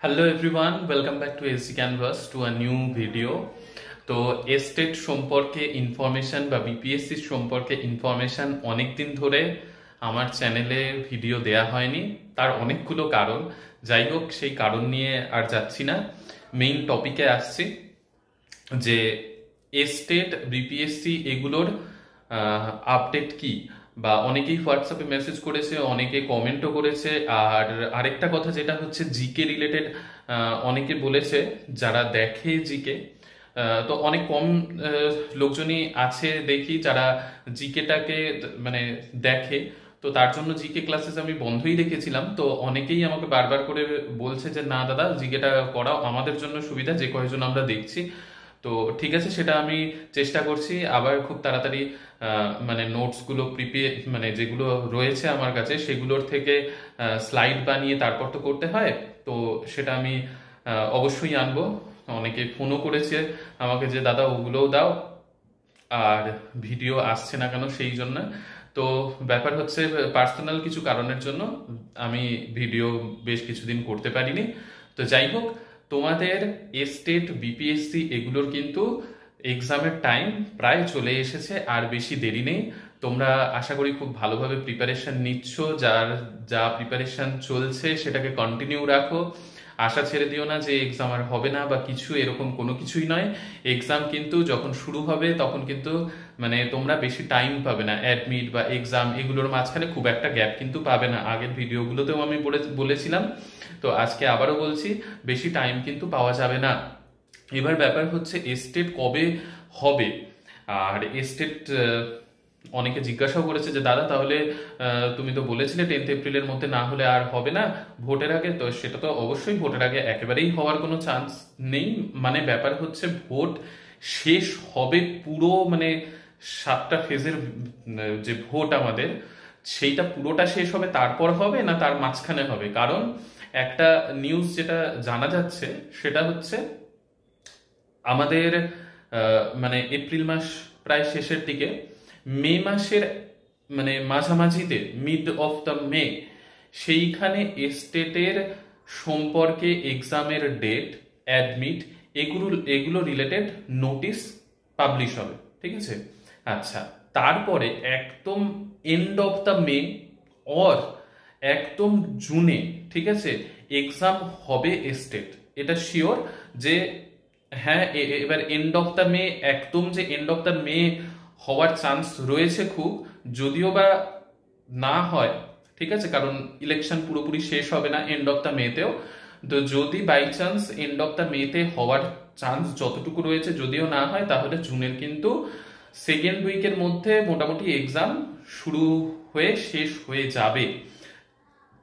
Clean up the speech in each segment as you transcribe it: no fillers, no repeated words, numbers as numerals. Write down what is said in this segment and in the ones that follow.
Hello everyone, welcome back to SC Canvas to a new video. তো estate সম্পর্কে information বা BPSC সম্পর্কে information অনেক দিন ধরে আমার চ্যানেলে ভিডিও দেয়া হয়নি। তার অনেকগুলো কারণ, যাই হোক সেই কারণ নিয়ে আর যাচ্ছি না, মেইন টপিকে আসছি যে এস্টেট বিপিএসসি এগুলোর আপডেট কি, বা অনেকেই হোয়াটসঅ্যাপে মেসেজ করেছে, অনেকে কমেন্টও করেছে। আর আরেকটা কথা যেটা হচ্ছে জিকে রিলেটেড, অনেকে বলেছে যারা দেখে জিকে, তো অনেক কম লোকজনই আছে দেখি যারা জিকেটাকে মানে দেখে। তো তার জন্য জিকে ক্লাসেস আমি বন্ধই রেখেছিলাম। তো অনেকেই আমাকে বারবার করে বলছে যে না দাদা জিকেটা করাও, আমাদের জন্য সুবিধা যে কয়েকজন আমরা দেখছি। তো ঠিক আছে, সেটা আমি চেষ্টা করছি আবার খুব তাড়াতাড়ি মানে নোটসগুলো মানে যেগুলো রয়েছে আমার কাছে সেগুলোর থেকে স্লাইড বানিয়ে তারপর তো করতে হয়। তো সেটা আমি অবশ্যই আনবো। অনেকে ফোনও করেছে আমাকে যে দাদা ওগুলোও দাও, আর ভিডিও আসছে না কেন সেই জন্য। তো ব্যাপার হচ্ছে পার্সোনাল কিছু কারণের জন্য আমি ভিডিও বেশ কিছুদিন করতে পারিনি। তো যাই হোক, তোমাদের এস্টেট বিপিএসসি এগুলোর কিন্তু এক্সামের টাইম প্রায় চলে এসেছে, আর বেশি দেরি নেই। তোমরা আশা করি খুব ভালোভাবে প্রিপারেশন নিচ্ছ, যা প্রিপারেশন চলছে সেটাকে কন্টিনিউ রাখো। আশা ছেড়ে দিও না যে এক্সাম আর হবে না বা কিছু, এরকম কোনো কিছুই নয়। এক্সাম কিন্তু যখন শুরু হবে তখন কিন্তু মানে তোমরা বেশি টাইম পাবে না, অ্যাডমিট বা এক্সাম এগুলোর মাঝখানে খুব একটা গ্যাপ কিন্তু পাবে না। আগের ভিডিওগুলোতেও আমি বলেছিলাম, তো আজকে আবারও বলছি, বেশি টাইম কিন্তু পাওয়া যাবে না। এবার ব্যাপার হচ্ছে এস্টেট কবে হবে। আর এস্টেট অনেকে জিজ্ঞাসাও করেছে যে দাদা তাহলে তুমি তো বলেছিলে 10 এপ্রিলের মধ্যে না হলে আর হবে না ভোটের আগে। তো সেটা তো অবশ্যই ভোটের আগে একেবারেই হওয়ার কোনো চান্স নেই। মানে ব্যাপার হচ্ছে ভোট শেষ হবে পুরো, মানে 7টা ফেজের যে ভোট আমাদের, সেইটা পুরোটা শেষ হবে তারপর হবে না তার মাঝখানে হবে। কারণ একটা নিউজ যেটা জানা যাচ্ছে সেটা হচ্ছে আমাদের মানে এপ্রিল মাস প্রায় শেষের দিকে, মে মাসের মানে মাঝামাঝিতে, মিড অফ দ্য মে, সেইখানে এস্টেটের সম্পর্কে এক্সামের ডেট, অ্যাডমিট এগুলো এগুলো রিলেটেড নোটিশ পাবলিশ হবে। ঠিক আছে, আচ্ছা, তারপরে একদম and of the May or একদম জুনে, ঠিক আছে, এক্সাম হবে এস্টেট, এটা শিওর। যে হ্যাঁ, এবার এন্ড অফ দ্য মে, একদম যে এন্ড অফ দ্য মে হওয়ার চান্স রয়েছে খুব, যদিও বা না হয়, ঠিক আছে, কারণ ইলেকশন পুরোপুরি শেষ হবে না এন্ড অফ দ্য মেতেও। তো যদি by chance end of the মেতে হওয়ার চান্স যতটুকু রয়েছে, যদিও না হয় তাহলে জুনের কিন্তু সেকেন্ড উইকের মধ্যে মোটামুটি এক্সাম শুরু হয়ে শেষ হয়ে যাবে।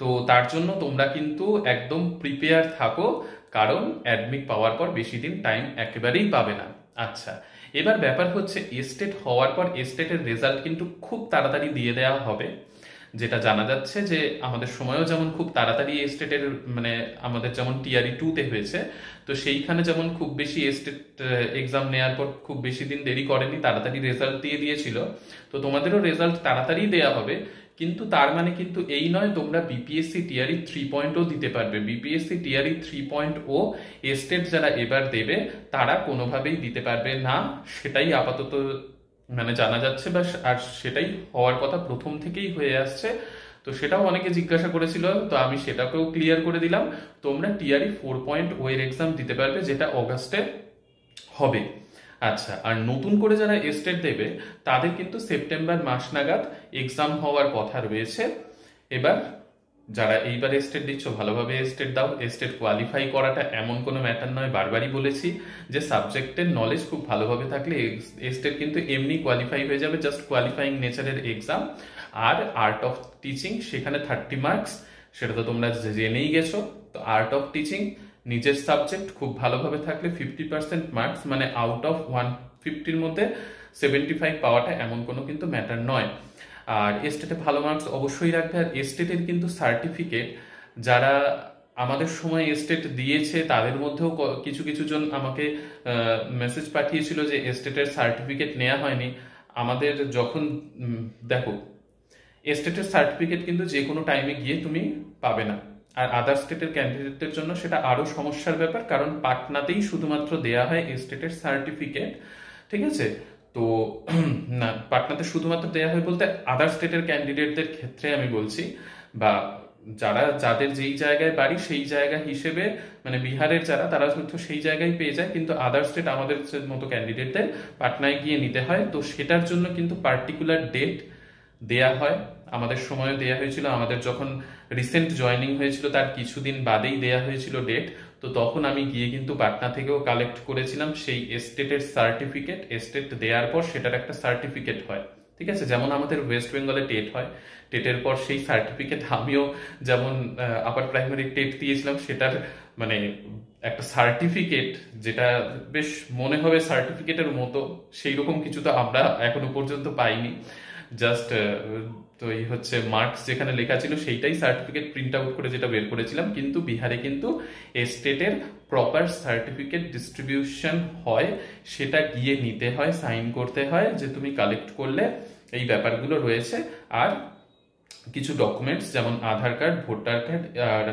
তো তার জন্য তোমরা কিন্তু একদম প্রিপেয়ার থাকো, কারণ অ্যাডমিট পাওয়ার পর বেশি দিন টাইম একেবারেই পাবে না। আচ্ছা, এবার ব্যাপার হচ্ছে এস্টেট হওয়ার পর এস্টেটের রেজাল্ট কিন্তু খুব তাড়াতাড়ি দিয়ে দেওয়া হবে। যেটা জানা যাচ্ছে যে আমাদের সময়ও যেমন খুব তাড়াতাড়ি এস্টেটের মানে আমাদের যেমন টিআরই 2-তে হয়েছে, তো সেইখানে যেমন খুব বেশি এস্টেট এক্সাম নেওয়ার পর খুব বেশি দিন দেরি করেনি, তাড়াতাড়ি রেজাল্ট দিয়ে দিয়েছিল। তো তোমাদেরও রেজাল্ট তাড়াতাড়ি দেওয়া হবে। কিন্তু তার মানে কিন্তু এই নয় তোমরা বিপিএসসি টিআরই 3.0 দিতে পারবে। বিপিএসসি টিআরই 3.0 এস্টেট যারা এবার দেবে তারা কোনোভাবেই দিতে পারবে না, সেটাই আপাতত মানে জানা যাচ্ছে, বা আর সেটাই হওয়ার কথা প্রথম থেকেই হয়ে আসছে। তো সেটাও অনেকে জিজ্ঞাসা করেছিল, তো আমি সেটাকেও ক্লিয়ার করে দিলাম। তোমরা টিআরই 4.0 এর এক্সাম দিতে পারবে, যেটা অগাস্টে হবে। আচ্ছা, আর নতুন করে যারা এস্টেট দেবে তাদের কিন্তু সেপ্টেম্বর মাস নাগাদ এক্সাম হওয়ার কথা রয়েছে। এবার যারা এইবার এস্টেট দিচ্ছ, ভালোভাবে এস্টেট দাও। এস্টেট কোয়ালিফাই করাটা এমন কোনো ম্যাটার নয়, বারবারই বলেছি যে সাবজেক্টের নলেজ খুব ভালোভাবে থাকলে এস্টেট কিন্তু এমনি কোয়ালিফাই হয়ে যাবে, জাস্ট কোয়ালিফাইং নেচারের এক্সাম। আর আর্ট অফ টিচিং, সেখানে 30 মার্কস, সেটা তো তোমরা জেনেই গেছো। তো আর্ট অফ টিচিং নিজের সাবজেক্ট খুব ভালোভাবে থাকলে 50% মার্কস, মানে আউট অফ 150-র মধ্যে 75 পাওয়াটা এমন কোনো কিন্তু ম্যাটার নয়। আর এস্টেটে ভালো মার্কস অবশ্যই রাখবে। আর এস্টেটের কিন্তু সার্টিফিকেট, যারা আমাদের সময় এস্টেট দিয়েছে তাদের মধ্যেও কিছু কিছু জন আমাকে মেসেজ পাঠিয়েছিল যে এস্টেটের সার্টিফিকেট নেওয়া হয়নি। আমাদের যখন দেখো, এস্টেটের সার্টিফিকেট কিন্তু যে কোনো টাইমে গিয়ে তুমি পাবে না। আর আদার স্টেটের ক্যান্ডিডেটদের জন্য সেটা আরো সমস্যার ব্যাপার, কারণ পাটনাতেই শুধুমাত্র দেয়া হয় স্টেটের সার্টিফিকেট, ঠিক আছে। তো না, পাটনাতে শুধুমাত্র দেয়া হয় বলতে আদার স্টেটের ক্যান্ডিডেটদের ক্ষেত্রে আমি বলছি, বা যাদের যেই জায়গায় বাড়ি সেই জায়গা হিসেবে, মানে বিহারের যারা, তারা হয়তো সেই জায়গায় পেয়ে যায়, কিন্তু আদার স্টেট আমাদের মতো ক্যান্ডিডেটদের পাটনায় গিয়ে নিতে হয়। তো সেটার জন্য কিন্তু পার্টিকুলার ডেট দেয়া হয়, আমাদের সময় দেয়া হয়েছিল, আমাদের যখন রিসেন্ট জয়নিং হয়েছিল তার কিছুদিন বাদেই দেয়া হয়েছিল ডেট। তো তখন আমি গিয়ে কিন্তু পাটনা থেকেও কালেক্ট করেছিলাম সেই এস্টেটের সার্টিফিকেট। এস্টেট দেওয়ার পর সেটার একটা সার্টিফিকেট হয়, ঠিক আছে। যেমন আমাদের ওয়েস্ট বেঙ্গলে টেট হয়, টেটের পর সেই সার্টিফিকেট, আমিও যেমন আপার প্রাইমারি টেট দিয়েছিলাম, সেটার মানে একটা সার্টিফিকেট যেটা বেশ মনে হবে সার্টিফিকেটের মতো, সেই রকম কিছু তো আমরা এখনো পর্যন্ত পাইনি। জাস্ট তো এই হচ্ছে মার্কস যেখানে লেখা ছিল সেইটাই সার্টিফিকেট প্রিন্ট আউট করে যেটা বের করেছিলাম। কিন্তু বিহারে কিন্তু স্টেটের প্রপার সার্টিফিকেট ডিস্ট্রিবিউশন হয়, সেটা গিয়ে নিতে হয়, সাইন করতে হয় যে তুমি কালেক্ট করলে, এই ব্যাপারগুলো রয়েছে। আর কিছু ডকুমেন্টস যেমন আধার কার্ড, ভোটার কার্ড আর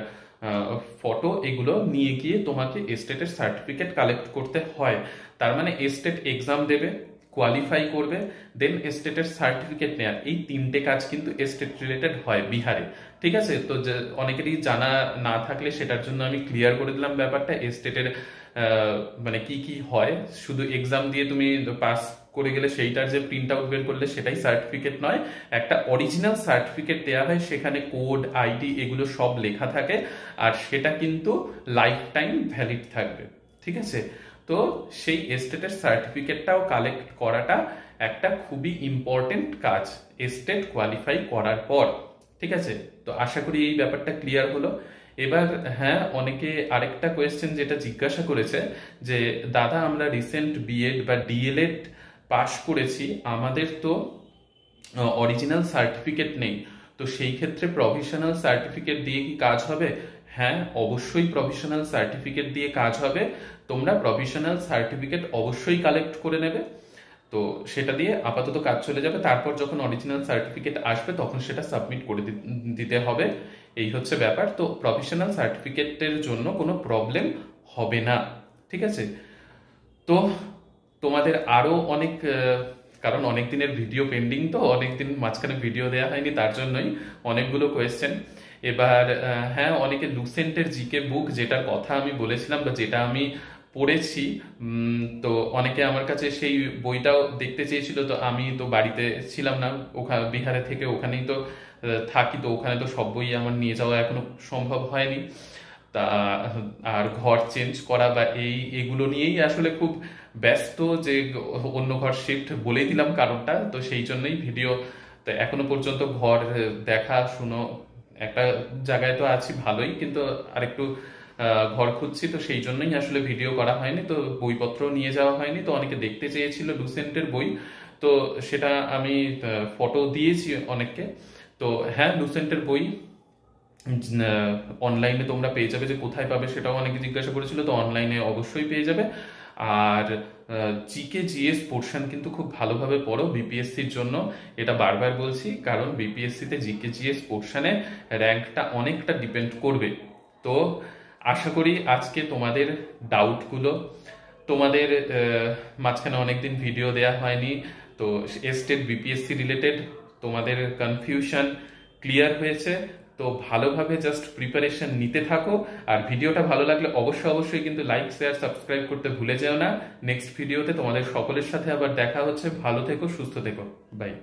ফটো, এগুলো নিয়ে গিয়ে তোমাকে স্টেটের সার্টিফিকেট কালেক্ট করতে হয়। তার মানে স্টেট এক্সাম দেবে, কোয়ালিফাই করবে, দেন স্টেটের সার্টিফিকেট নেয়ার, এই তিনটে কাজ কিন্তু স্টেট রিলেটেড হয় বিহারে, ঠিক আছে। তো অনেকেরই জানা না থাকলে সেটার জন্য আমি ক্লিয়ার করে দিলাম ব্যাপারটা। স্টেটের মানে কি কি হয়, শুধু এক্সাম দিয়ে তুমি পাস করে গেলে সেইটার যে প্রিন্ট আউট বের করলে সেটাই সার্টিফিকেট নয়, একটা অরিজিনাল সার্টিফিকেট দেওয়া হয়, সেখানে কোড, আইডি এগুলো সব লেখা থাকে, আর সেটা কিন্তু লাইফ টাইম ভ্যালিড থাকবে, ঠিক আছে। তো সেই স্টেটের সার্টিফিকেটটাও কালেক্ট করাটা একটা খুবই ইম্পর্টেন্ট কাজ স্টেট কোয়ালিফাই করার পর, ঠিক আছে। তো আশা করি এই ব্যাপারটা ক্লিয়ার হলো। এবার হ্যাঁ, অনেকে আরেকটা কোয়েশ্চেন যেটা জিজ্ঞাসা করেছে যে দাদা আমরা রিসেন্ট বিএড বা ডিএলএড পাশ করেছি, আমাদের তো অরিজিনাল সার্টিফিকেট নেই, তো সেই ক্ষেত্রে প্রভিশনাল সার্টিফিকেট দিয়ে কি কাজ হবে? হ্যাঁ, অবশ্যই প্রভিশনাল সার্টিফিকেট দিয়ে কাজ হবে। তোমরা প্রভিশনাল সার্টিফিকেট অবশ্যই কালেক্ট করে নেবে, তো সেটা দিয়ে আপাতত কাজ চলে যাবে। তারপর যখন অরিজিনাল সার্টিফিকেট আসবে তখন সেটা সাবমিট করে দিতে হবে, এই হচ্ছে ব্যাপার। তো প্রভিশনাল সার্টিফিকেটের জন্য কোনো প্রবলেম হবে না, ঠিক আছে। তো তোমাদের আরো অনেক, কারণ অনেক দিনের ভিডিও পেন্ডিং, তো অনেকদিন মাঝখানে ভিডিও দেওয়া হয়নি, তার জন্যই অনেকগুলো কোয়েশ্চেন। এবার হ্যাঁ, অনেকে লুসেন্টের জিকে বুক, যেটার কথা আমি বলেছিলাম বা যেটা আমি পড়েছি, তো অনেকে আমার কাছে সেই বইটাও দেখতে চেয়েছিল। তো আমি তো বাড়িতে ছিলাম না, ওখানে বিহারে থেকে ওখানেই তো থাকি, তো ওখানে তো সব বই আমার নিয়ে যাওয়া এখনো সম্ভব হয়নি। তা আর ঘর চেঞ্জ করা বা এগুলো নিয়েই আসলে খুব ব্যস্ত, যে অন্য ঘর শিফট বলেই দিলাম কারণটা, তো সেই জন্যই ভিডিও, তো এখনো পর্যন্ত ঘর দেখা শুনো, একটা জায়গায় তো আছি ভালোই, কিন্তু আরেকটু ঘর খুঁজছি, তো সেই জন্যই আসলে ভিডিও করা হয়নি, তো বইপত্র নিয়ে যাওয়া হয়নি। তো অনেকে দেখতে চেয়েছিল লুসেন্টের বই, তো সেটা আমি ফটো দিয়েছি অনেককে। তো হ্যাঁ, লুসেন্টের বই অনলাইনে তোমরা পেয়ে যাবে, যে কোথায় পাবে সেটাও অনেকে জিজ্ঞাসা করেছিল, তো অনলাইনে অবশ্যই পেয়ে যাবে। আর জিকে জিএস পোর্শন কিন্তু খুব ভালোভাবে পড়ো বিপিএসসির জন্য, এটা বারবার বলছি, কারণ বিপিএসসিতে জিকে জিএস পোর্শনে র্যাঙ্কটা অনেকটা ডিপেন্ড করবে। তো আশা করি আজকে তোমাদের ডাউটগুলো, তোমাদের মাঝখানে অনেকদিন ভিডিও দেয়া হয়নি, তো স্টেট বিপিএসসি রিলেটেড তোমাদের কনফিউশন ক্লিয়ার হয়েছে। তো ভালোভাবে জাস্ট প্রিপারেশন নিতে থাকো। আর ভিডিওটা ভালো লাগলে অবশ্যই কিন্তু লাইক, শেয়ার, সাবস্ক্রাইব করতে ভুলে যেও না। নেক্সট ভিডিওতে তোমাদের সকলের সাথে আবার দেখা হচ্ছে। ভালো থেকো, সুস্থ থেকো, বাই।